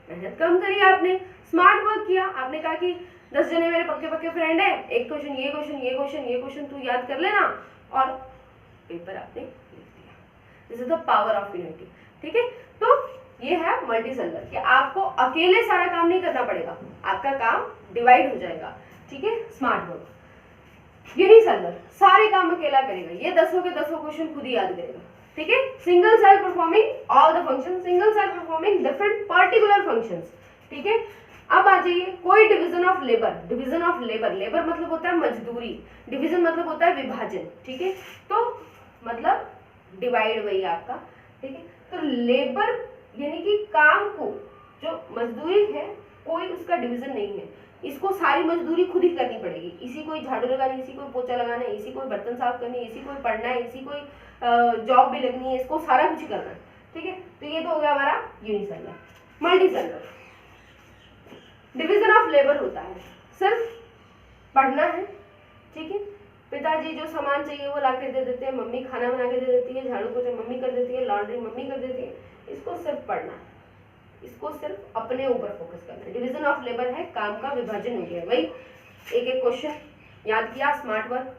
मेहनत कम करी आपने, स्मार्ट वर्क किया। आपने कहा कि 10 जने मेरे पक्के पक्के फ्रेंड है, एक क्वेश्चन ये क्वेश्चन ये क्वेश्चन ये क्वेश्चन तू याद कर लेना, और पेपर आपने लिख दिया। This is the power of unity, ठीक है। तो ये है मल्टी सेलुलर कि आपको अकेले सारा काम नहीं करना पड़ेगा, आपका काम डिवाइड हो जाएगा, ठीक है, स्मार्ट वर्क। यूनिसेलुलर सारे काम अकेला करेगा, ये 10 के 10 क्वेश्चन खुद ही याद करेगा, ठीक है, single cell performing all the function, single cell performing different particular functions. ठीक है, अब आ जाइए कोई division of labour, division of labour, labour मतलब होता है मजदूरी, डिवीजन मतलब होता है विभाजन। ठीक है, तो मतलब डिवाइड वही आपका। ठीक है, तो लेबर यानी कि काम को जो मजदूरी है कोई उसका डिवीजन नहीं है, इसको सारी मजदूरी खुद ही करनी पड़ेगी। इसी कोई झाड़ू लगाना, इसी को पोछा लगाना है, इसी को बर्तन साफ करनी है, इसी को पढ़ना है, इसी को जॉब भी लगनी है, इसको सारा कुछ करना है। ठीक है, तो ये तो हो गया हमारा unicellular. Multicellular division of labour होता है, सिर्फ पढ़ना है। ठीक है, पिताजी जो सामान चाहिए वो ला के दे देते हैं, मम्मी खाना बना के दे देती है, झाड़ू पोछा मम्मी कर देती है, लॉन्ड्री मम्मी कर देती है, इसको सिर्फ पढ़ना है, इसको सिर्फ अपने ऊपर फोकस करना है। डिवीजन ऑफ लेबर है, काम का विभाजन हो गया। वही एक एक क्वेश्चन याद किया, स्मार्ट वर्क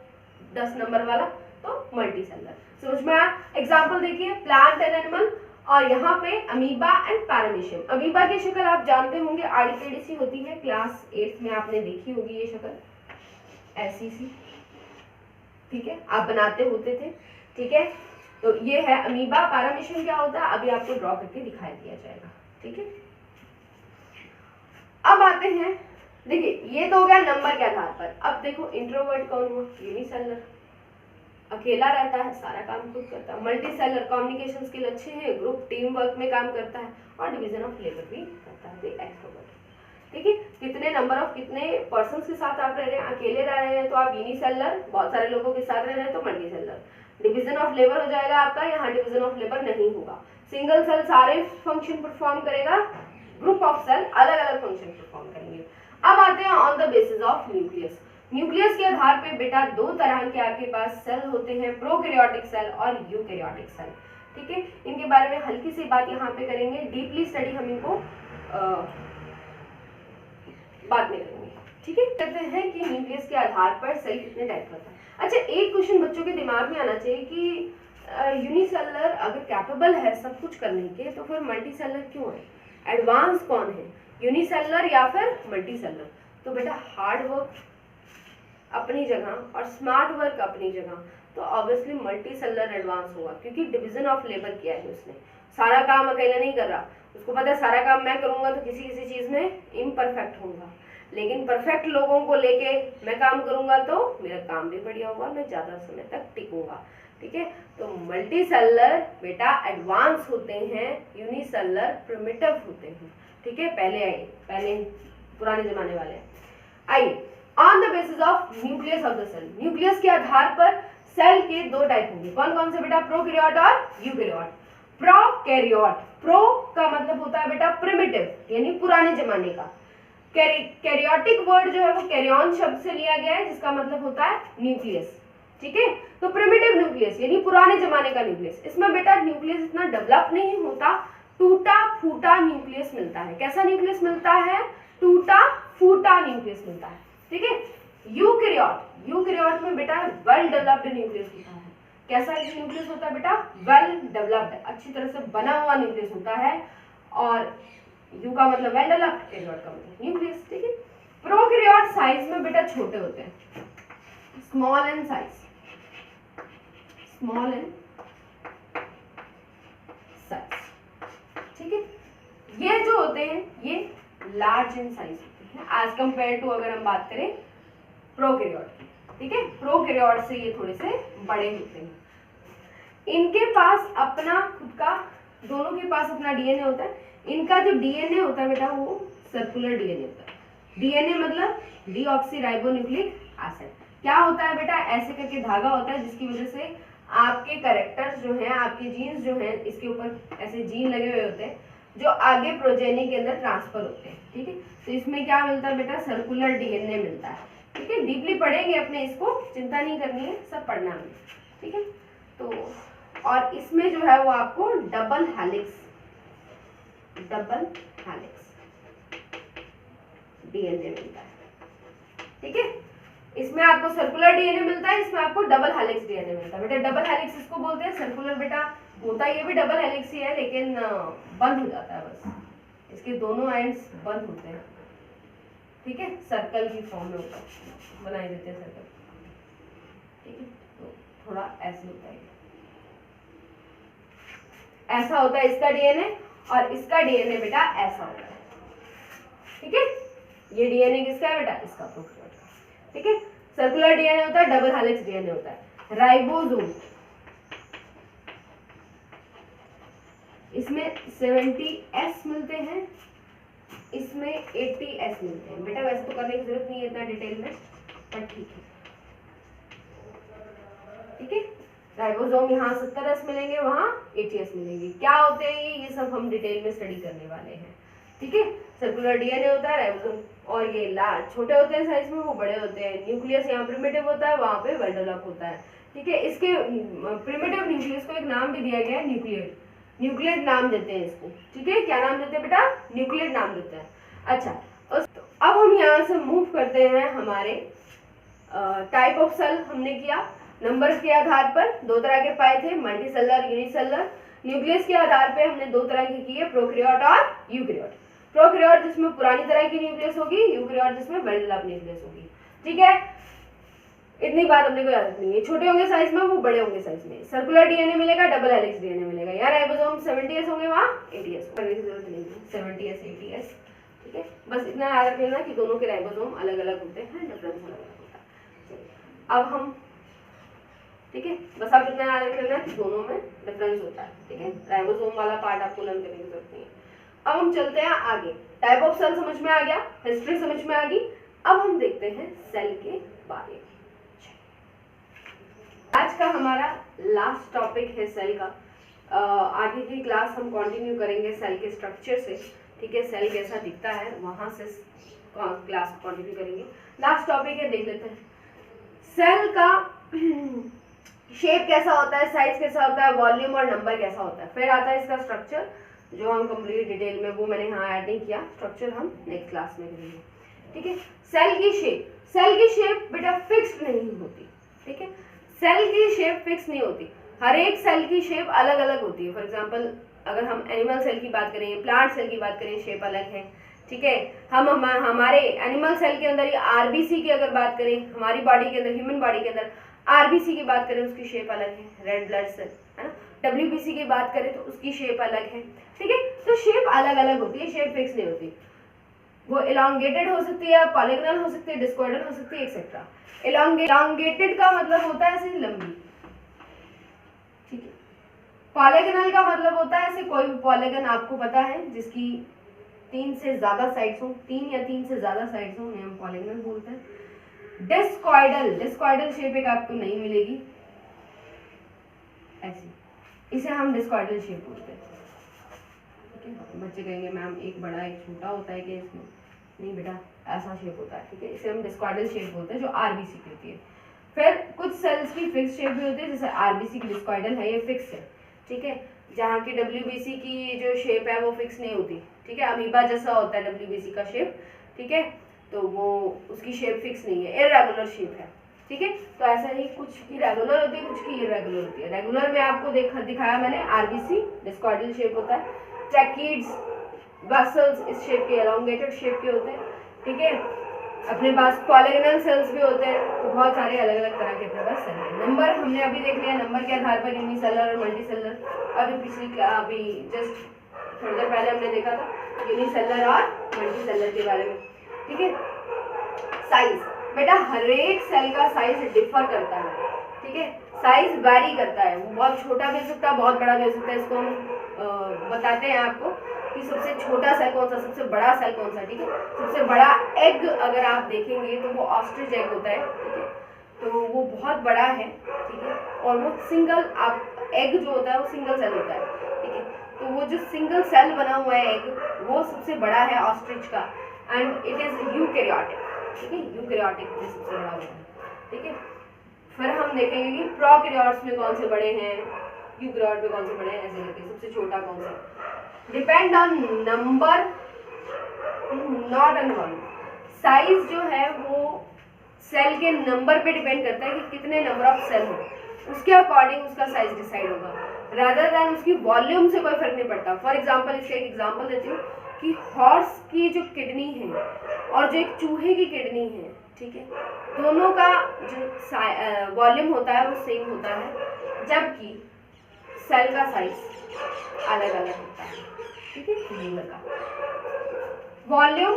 10 नंबर वाला, तो मल्टीसेलर समझ में आया। एग्जांपल देखिए, प्लांट एंड एनिमल, और यहाँ पे अमीबा एंड पैरामीशियम। अमीबा की शक्ल आप जानते होंगे, आड़ी टेढ़ी सी होती है, क्लास 8 में आपने देखी होगी ये शक्ल, ऐसी सी। ठीक है, आप बनाते होते थे। ठीक है, तो ये है अमीबा। पैरामीशियम क्या होता है अभी आपको ड्रॉ करके दिखाई दिया जाएगा। ठीक है, अब आते हैं, देखिए ये तो हो गया नंबर के आधार पर। अब देखो इंट्रोवर्ट कौन हुआ, यूनिसेलर, अकेला रहता है, सारा काम खुद करता है। मल्टीसेलर कम्युनिकेशन स्किल अच्छे हैं, ग्रुप टीम वर्क में काम करता है, और डिवीजन ऑफ लेबर भी करता है। एक्सट्रोवर्ट। ठीक है, कितने नंबर ऑफ कितने पर्सन के साथ आप रह रहे हैं, अकेले रह रहे हैं तो आप यूनिसेलर, बहुत सारे लोगों के साथ रह रहे हैं तो मल्टीसेलर। डिवीजन ऑफ लेबर हो जाएगा आपका, यहाँ डिवीजन ऑफ लेबर नहीं होगा। सिंगल सेल सारे फंक्शन परफॉर्म करेगा, ग्रुप ऑफ सेल अलग अलग फंक्शन परफॉर्म करेंगे। अब आते हैं on the basis of nucleus. Nucleus के आधार पे बेटा दो तरह के आपके पास सेल होते हैं, प्रोकैरियोटिक सेल और यूकैरियोटिक सेल। ठीक है, इनके बारे में हल्की सी बात यहाँ पे करेंगे, डीपली स्टडी हम इनको बाद में करेंगे। ठीक है, कहते हैं कि न्यूक्लियस के आधार पर सेल कितने टाइप का होता है। अच्छा, एक क्वेश्चन बच्चों के दिमाग में आना चाहिए कि यूनिसेलर अगर कैपेबल है सब कुछ करने के, तो फिर मल्टीसेलर क्यों है, एडवांस कौन है, यूनिसेलर या फिर मल्टीसेलर। तो बेटा हार्ड वर्क अपनी जगह और स्मार्ट वर्क अपनी जगह, तो ऑब्वियसली मल्टीसेलर एडवांस होगा, क्योंकि डिवीजन ऑफ लेबर किया है उसने, सारा काम अकेला नहीं कर रहा, उसको पता है सारा काम मैं करूंगा तो किसी किसी चीज में इम्परफेक्ट होऊंगा, लेकिन परफेक्ट लोगों को लेके मैं काम करूंगा तो मेरा काम भी बढ़िया होगा, मैं ज्यादा समय तक टिकूंगा। ठीक है, तो मल्टीसेलर बेटा एडवांस होते हैं, यूनिसेलर प्रिमिटिव होते हैं। ठीक है, पहले पुराने जमाने वाले। आइए, on the basis of nucleus of the cell, nucleus के आधार पर सेल के दो टाइप होंगे, कौन कौन से बेटा, प्रोकैरियोट और यूकैरियोट। प्रोकैरियोट, प्रो का मतलब होता है बेटा प्रिमिटिव यानी पुराने जमाने का, कैरियोटिक वर्ड जो है वो कैरियन शब्द से लिया गया है जिसका मतलब होता है न्यूक्लियस। ठीक है, तो प्रिमिटिव न्यूक्लियस यानी पुराने जमाने का न्यूक्लियस, इसमें बेटा न्यूक्लियस इतना डेवलप नहीं होता, टूटा फूटा न्यूक्लियस मिलता है। कैसा न्यूक्लियस मिलता है, टूटा फूटा न्यूक्लियस मिलता है। ठीक है, यूकैरियोट, यूकैरियोट में बेटा वेल डेवलप्ड न्यूक्लियस होता है। कैसा न्यूक्लियस होता है बेटा, वेल डेवलप्ड, अच्छी तरह से बना हुआ न्यूक्लियस होता है, और यू का मतलब वेल डेवलप्ड, कैरियोट का मतलब न्यूक्लियस। ठीक है, प्रोकैरियोट साइज में बेटा छोटे होते हैं, small in size, small in size. ठीक है, ये जो होते हैं ये लार्ज इन साइज होते हैं एज कंपेयर टू अगर हम बात करें प्रोकैरियोट की। ठीक है, प्रोकैरियोट से ये थोड़े से बड़े होते हैं, इनके पास अपना खुद का, दोनों के पास अपना डीएनए होता है। इनका जो डीएनए होता है बेटा वो सर्कुलर डीएनए होता है। डीएनए मतलब डीऑक्सीराइबोन्यूक्लिक एसिड। क्या होता है बेटा, ऐसे करके धागा होता है जिसकी वजह से आपके कैरेक्टर्स जो हैं, आपके जीन्स जो हैं, इसके ऊपर ऐसे जीन लगे हुए होते हैं जो आगे प्रोजेनी के अंदर ट्रांसफर होते हैं। ठीक है, तो इसमें क्या मिलता है बेटा, सर्कुलर डीएनए मिलता है। ठीक है, डीपली पढ़ेंगे अपने, इसको चिंता नहीं करनी है, सब पढ़ना है। ठीक है, तो और इसमें जो है वो आपको डबल हेलिक्स डीएनए मिलता है। ठीक है, इसमें आपको सर्कुलर डीएनए मिलता है, इसमें आपको डबल हेलिक्स डीएनए मिलता है। बेटा डबल हेलिक्स इसको बोलते हैं, सर्कुलर बेटा होता ये भी डबल हेलिक्स ही है, लेकिन बंद हो जाता है, बस इसके दोनों एंड्स बंद होते हैं। ठीक है, सर्कल की फॉर्म में होता है, बनाई देते हैं सर्कल। ठीक है, तो थोड़ा ऐसे होता है। ऐसा होता है इसका डीएनए, और इसका डीएनए बेटा ऐसा होता है। ठीक है, ये डीएनए किसका है बेटा, इसका प्रोकैरियोट का। ठीक है, सर्कुलर डीएनए होता है, डबल हेलिक्स डीएनए होता है। राइबोसोम, इसमें 70S मिलते हैं, इसमें 80S मिलते हैं। बेटा वैसे तो करने की जरूरत नहीं है इतना डिटेल में, पर ठीक है। ठीक है, राइबोसोम यहाँ 70S मिलेंगे, वहाँ 80S मिलेंगे। क्या होते हैं ये सब हम डिटेल में स्टडी करने वाले हैं। ठीक है, सर्कुलर डीएनए होता है राइबोसोम, और ये लार्ज छोटे होते हैं साइज में, वो बड़े होते हैं। न्यूक्लियस यहाँ प्रिमिटिव होता है, वहाँ पे वेल डेवलप होता है। ठीक है, इसके प्रिमिटिव न्यूक्लियस को एक नाम भी दिया गया है, न्यूक्लियड। न्यूक्लियड नाम देते हैं इसको। ठीक है, क्या नाम देते हैं बेटा, न्यूक्लियड नाम देते हैं। अच्छा, अब हम यहाँ से मूव करते हैं हमारे टाइप ऑफ सेल। हमने किया नंबर्स के आधार पर, दो तरह के पाए थे, मल्टीसेलर, यूनिसेलर। न्यूक्लियस के आधार पे हमने दो तरह के किए, प्रोकैरियोट और यूकैरियोट। प्रोकैरियोट जिसमें पुरानी तरह की न्यूक्लियस होगी, यूकैरियोट जिसमें वेल डेवलप्ड न्यूक्लियस होगी। ठीक है, इतनी बात अपने को याद रखनी है। छोटे होंगे साइज में, वो बड़े होंगे साइज में। सर्कुलर डीएनए मिलेगा, डबल हेलिक्स डीएनए मिलेगा। यहाँ राइबोसोम 70S होंगे, वहाँ 80S करने की जरूरत नहीं है, 70S 80S। ठीक है, बस इतना याद रख लेना कि दोनों के राइबोसोम अलग अलग होते हैं, डिफरेंस अलग अलग होता है। अब हम, ठीक है, बस आप इतना याद रख लेना कि दोनों में डिफरेंस होता है। ठीक है, राइबोसोम वाला पार्ट आपको लर्न करने की जरूरत नहीं है। अब हम चलते हैं आगे। टाइप ऑफ सेल समझ में आ गया, हिस्ट्री समझ में आ गई। अब हम देखते हैं सेल के बारे में। आज का हमारा लास्ट टॉपिक है सेल का। आगे की क्लास हम कंटिन्यू करेंगे सेल के स्ट्रक्चर से। ठीक है, सेल कैसा दिखता है वहां से क्लास कंटिन्यू करेंगे। लास्ट टॉपिक है, देख लेते हैं सेल का शेप कैसा होता है, साइज कैसा होता है, वॉल्यूम और नंबर कैसा होता है। फिर आता है इसका स्ट्रक्चर, जो हम कंप्लीट डिटेल में, वो मैंने यहाँ ऐड नहीं किया, स्ट्रक्चर हम नेक्स्ट क्लास में करेंगे। ठीक है, सेल की शेप, सेल की शेप बेटा फिक्स्ड नहीं होती। ठीक है, सेल की शेप फिक्स नहीं होती, हर एक सेल की शेप अलग अलग होती है। फॉर एग्जांपल अगर हम एनिमल सेल की बात करें, प्लांट सेल की बात करें, शेप अलग है। ठीक है, हम हमारे एनिमल सेल के अंदर या आरबीसी की अगर बात करें, हमारी बॉडी के अंदर, ह्यूमन बॉडी के अंदर आरबीसी की बात करें, उसकी शेप अलग है, रेड ब्लड सेल है ना। डब्ल्यूबीसी की बात करें तो उसकी शेप अलग है। ठीक है, तो शेप अलग अलग होती है, शेप फिक्स नहीं होती। वो इलांगेटेड हो सकती है, पॉलीगोनल हो सकती है, डिस्कॉर्डल हो सकती है, एक्सेट्रा। इलांगेटेड का मतलब होता है ऐसे लंबी। ठीक है, पॉलीगोनल का मतलब होता है ऐसे कोई भी पॉलीगन आपको पता है जिसकी 3 से ज्यादा साइड्स हो, 3 या 3 से ज्यादा साइड्स हो, उन्हें हम पॉलीगोनल बोलते हैं। डिस्कॉइडल शेप एक आपको नहीं मिलेगी ऐसी, इसे हम डिस्कॉइडल शेप बोलते हैं। ठीक है, बच्चे कहेंगे मैम एक बड़ा एक छोटा होता है क्या इसमें? नहीं बेटा, ऐसा शेप होता है। ठीक है, इसे हम डिस्कॉइडल शेप बोलते हैं, जो आरबीसी की होती है। फिर कुछ सेल्स की फिक्स शेप भी होती है, जैसे आरबीसी की डिस्कॉइडल है, ये फिक्स है। ठीक है, जहाँ की डब्ल्यूबीसी की जो शेप है वो फिक्स नहीं होती। ठीक है, अमीबा जैसा होता है डब्ल्यूबीसी का शेप। ठीक है, तो वो उसकी शेप फिक्स नहीं है, इर्रेगुलर शेप है। ठीक है, तो ऐसा ही कुछ की रेगुलर होती है, कुछ की इर्रेगुलर होती है। रेगुलर में आपको दिखाया मैंने, आरबीसी डिस्कॉइडल शेप होता है। ट्रैकीड्स, वेसल्स इस शेप के, एलोंगेटेड शेप के होते हैं। ठीक है, अपने पास पॉलीगोनल सेल्स भी होते हैं। तो बहुत सारे अलग अलग तरह के अपने पास सेल हैं। नंबर हमने अभी देख लिया, नंबर के आधार पर यूनिसेलर और मल्टीसेलर। अभी जस्ट थोड़ी देर पहले हमने देखा था यूनिसेलर और मल्टीसेलर के बारे में। ठीक है, साइज बेटा हर एक सेल का साइज डिफर करता है। ठीक है, साइज वैरी करता है, वो बहुत छोटा भी हो सकता है, बहुत बड़ा भी हो सकता है। इसको हम बताते हैं आपको कि सबसे छोटा सेल कौन सा, सबसे बड़ा सेल कौन सा। ठीक है, सबसे बड़ा एग अगर आप देखेंगे तो वो ऑस्ट्रिच एग होता है। ठीक है, तो वो बहुत बड़ा है। ठीक है, और वो सिंगल आप एग जो होता है वो सिंगल सेल होता है। ठीक है, तो वो जो सिंगल सेल बना हुआ है एग, वो सबसे बड़ा है ऑस्ट्रिच का, एंड इट इज यूकैरियोटिक। ठीक है, यूकैरियोटिक सबसे बड़ा होता है। ठीक है, फिर हम देखेंगे कि प्रोकैरियोट्स में कौन से बड़े हैं, यूकैरियोट में कौन से बड़े हैं, ऐसे करके सबसे छोटा कौन सा। Depend on number not on volume. Size जो है वो सेल के नंबर पे डिपेंड करता है कि कितने नंबर ऑफ सेल हो, उसके अकॉर्डिंग उसका साइज डिसाइड होगा, रादर देन उसकी वॉल्यूम से कोई फर्क नहीं पड़ता। फॉर एग्जांपल इसका एक एग्जांपल देती हूँ कि हॉर्स की जो किडनी है और जो एक चूहे की किडनी है, ठीक है, दोनों का जो वॉल्यूम होता है वो सेम होता है, जबकि सेल का साइज अलग अलग होता है, ठीक है। लीवर का वॉल्यूम,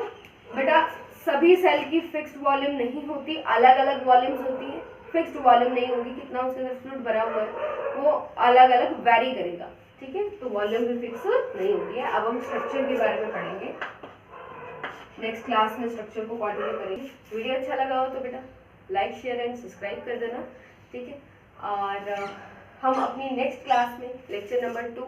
बेटा सभी सेल की फिक्स्ड वॉल्यूम नहीं होती, अलग अलग वॉल्यूम्स होती है। फिक्स्ड वॉल्यूम नहीं होगी, कितना उसके अंदर फ्लूइड भरा हुआ है वो अलग अलग वेरी करेगा, ठीक है। तो वॉल्यूम भी फिक्स नहीं होती है। अब हम स्ट्रक्चर के बारे में पढ़ेंगे, नेक्स्ट क्लास में स्ट्रक्चर को कंटिन्यू करेंगे। वीडियो अच्छा लगा हो तो बेटा लाइक शेयर एंड सब्सक्राइब कर देना, ठीक है। और हम अपनी नेक्स्ट क्लास में लेक्चर नंबर 2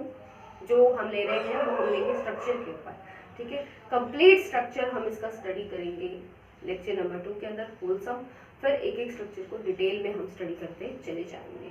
जो हम ले रहे हैं वो हम लेंगे स्ट्रक्चर के ऊपर, ठीक है। कंप्लीट स्ट्रक्चर हम इसका स्टडी करेंगे लेक्चर नंबर 2 के अंदर होलसम, फिर एक एक स्ट्रक्चर को डिटेल में हम स्टडी करते चले जाएंगे।